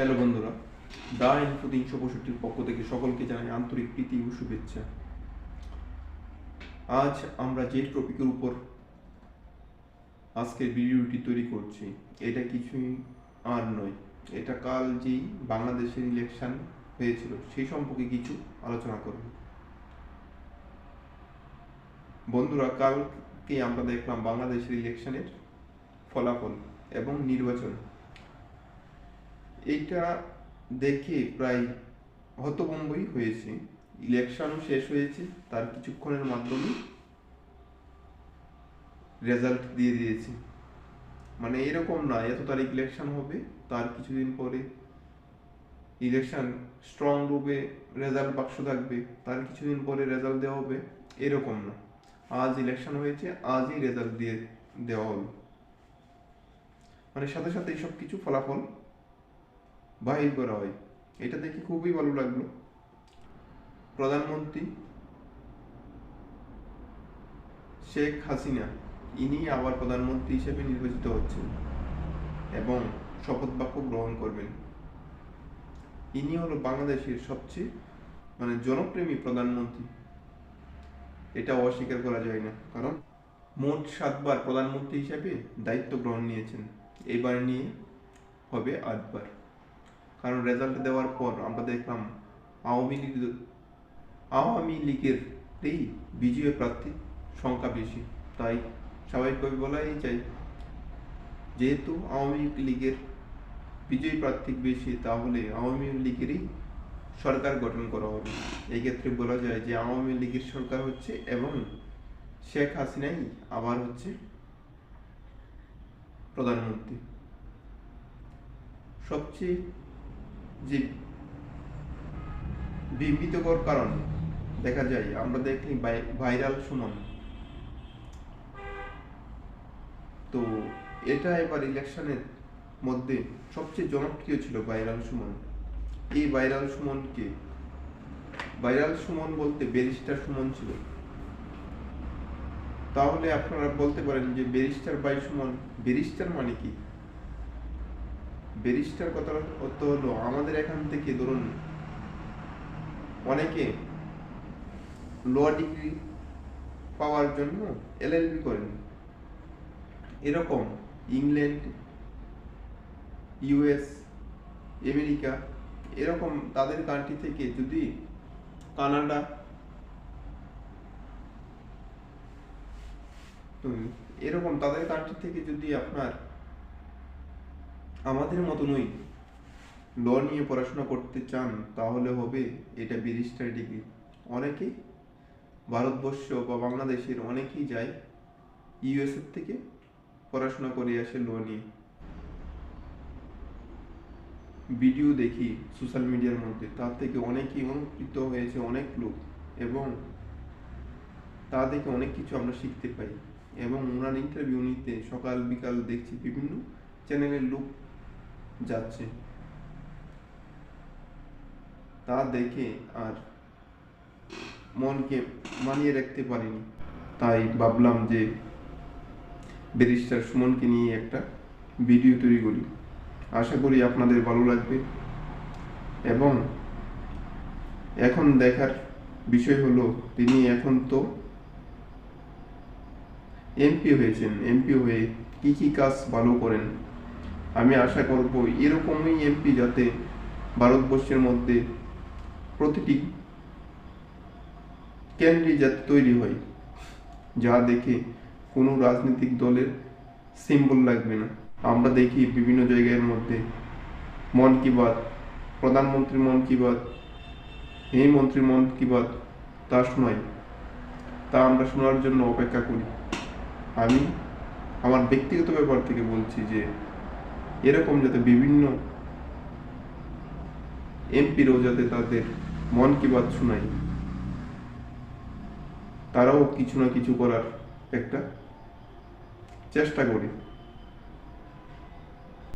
Hello বন্ধুরা, দা info 365 পক্ষ থেকে সকলকে জানাই আন্তরিক প্রীতি ও শুভেচ্ছা। আজ আমরা যে টপিকের উপর আজকের ভিডিওটি তৈরি করছি এটা কিছুই আর নয়, এটা কাল যেই বাংলাদেশের ইলেকশন হয়েছিল সেই সম্পর্কে কিছু আলোচনা করব। বন্ধুরা, কালকে আমরা দেখলাম বাংলাদেশের ইলেকশনের ফলাফল এবং নির্বাচন। এইটা দেখে প্রায় হতভম্বই হয়েছে। ইলেকশনও শেষ হয়েছে, তার কিছুক্ষণের মাধ্যমে রেজাল্ট দিয়ে দিয়েছে। মানে এরকম না এত তারিখ ইলেকশন হবে, তার কিছুদিন পরে ইলেকশন স্ট্রং রূপে রেজাল্ট বাক্স থাকবে, তার কিছুদিন পরে রেজাল্ট দেওয়া হবে, এরকম না। আজ ইলেকশন হয়েছে, আজই রেজাল্ট দিয়ে দেওয়া হলো। মানে সাথে সাথে এইসব কিছু ফলাফল বাহির করা হয়। এটা দেখে খুবই ভালো লাগলো। প্রধানমন্ত্রী শেখ হাসিনা ইনি আবার প্রধানমন্ত্রী হিসেবে নির্বাচিত হচ্ছেন এবং শপথ বাক্য গ্রহণ করবেন। ইনি হলো বাংলাদেশের সবচেয়ে জনপ্রেমী প্রধানমন্ত্রী, এটা অস্বীকার করা যায় না। কারণ মোট 7বার প্রধানমন্ত্রী হিসেবে দায়িত্ব গ্রহণ নিয়েছেন, এবার নিয়ে হবে 8বার। কারণ রেজাল্ট দেওয়ার পর আমরা দেখলাম আওয়ামী লীগের বিজয়ী প্রার্থীর সংখ্যা বেশি। তাই স্বাভাবিকভাবে বলাই যায়, যেহেতু আওয়ামী লীগের বিজয়ী প্রার্থী বেশি, তাহলে আওয়ামী লীগেরই সরকার গঠন করা হবে। এই ক্ষেত্রে বলা যায় যে আওয়ামী লীগের সরকার হচ্ছে এবং শেখ হাসিনাই আবার হচ্ছে প্রধানমন্ত্রী। সবচেয়ে যে বিব্রতকর কারণ দেখা যায়, আমরা দেখি ভাইরাল সুমন। তো এটা এবার ইলেকশনের মধ্যে সবচেয়ে জনপ্রিয় ছিল ভাইরাল সুমন। এই ভাইরাল সুমন বলতে ব্যারিস্টার সুমন ছিল। তাহলে আপনারা বলতে পারেন যে ব্যারিস্টার বাই সুমন, ব্যারিস্টার মানে কি? ব্যারিস্টার কথার অর্থ হলো আমাদের এখান থেকে ধরুন অনেকে ল ডিগ্রি পাওয়ার জন্য এলএলবি করেন। এরকম ইংল্যান্ড, ইউএস, আমেরিকা, এরকম তাদের কান্ট্রি থেকে যদি কানাডা, এরকম তাদের কান্ট্রি থেকে যদি আপনার আমাদের মতনই ল নিয়ে পড়াশোনা করতে চান, তাহলে হবে এটা ব্যারিস্টার ডিগ্রি। অনেকেই ভারতবর্ষ বা বাংলাদেশের অনেকেই যায় ইউএস এর থেকে পড়াশোনা করে আসে ল নিয়ে। ভিডিও দেখি সোশ্যাল মিডিয়ার মধ্যে, তার থেকে অনেকেই অনুপ্রাণিত হয়েছে অনেক লোক, এবং তা থেকে অনেক কিছু আমরা শিখতে পাই। এবং ওনার ইন্টারভিউ নিতে সকাল বিকাল দেখছি বিভিন্ন চ্যানেলের লোক যাচ্ছে, তা দেখে আর মনকে মানিয়ে রাখতে পারিনি। তাই ভাবলাম যে ব্যারিস্টার সুমনকে নিয়ে একটা ভিডিও তৈরি করি। আশা করি আপনাদের ভালো লাগবে। এবং এখন দেখার বিষয় হলো, তিনি এখন তো এমপি হয়েছেন, এমপি হয়ে কি কি কাজ ভালো করেন। আমি আশা করব এরকমই এমপি যাতে ভারতবর্ষের মধ্যে প্রতিটি কেন্দ্রে যাতে তৈরি হয়, যা দেখে কোনো রাজনৈতিক দলের সিম্বল লাগবে না। আমরা দেখি বিভিন্ন জায়গার মধ্যে মন কি বাত, প্রধানমন্ত্রী মন কি বাত, এই মন্ত্রী মন কি বাত, তা শোনাই, তা আমরা শোনার জন্য অপেক্ষা করি। আমি আমার ব্যক্তিগত ব্যাপার থেকে বলছি যে এরকম যাতে বিভিন্ন এমপিরও যাতে তাদের মন কি বাত শোনায়, তারাও কিছু না কিছু করার একটা চেষ্টা করি।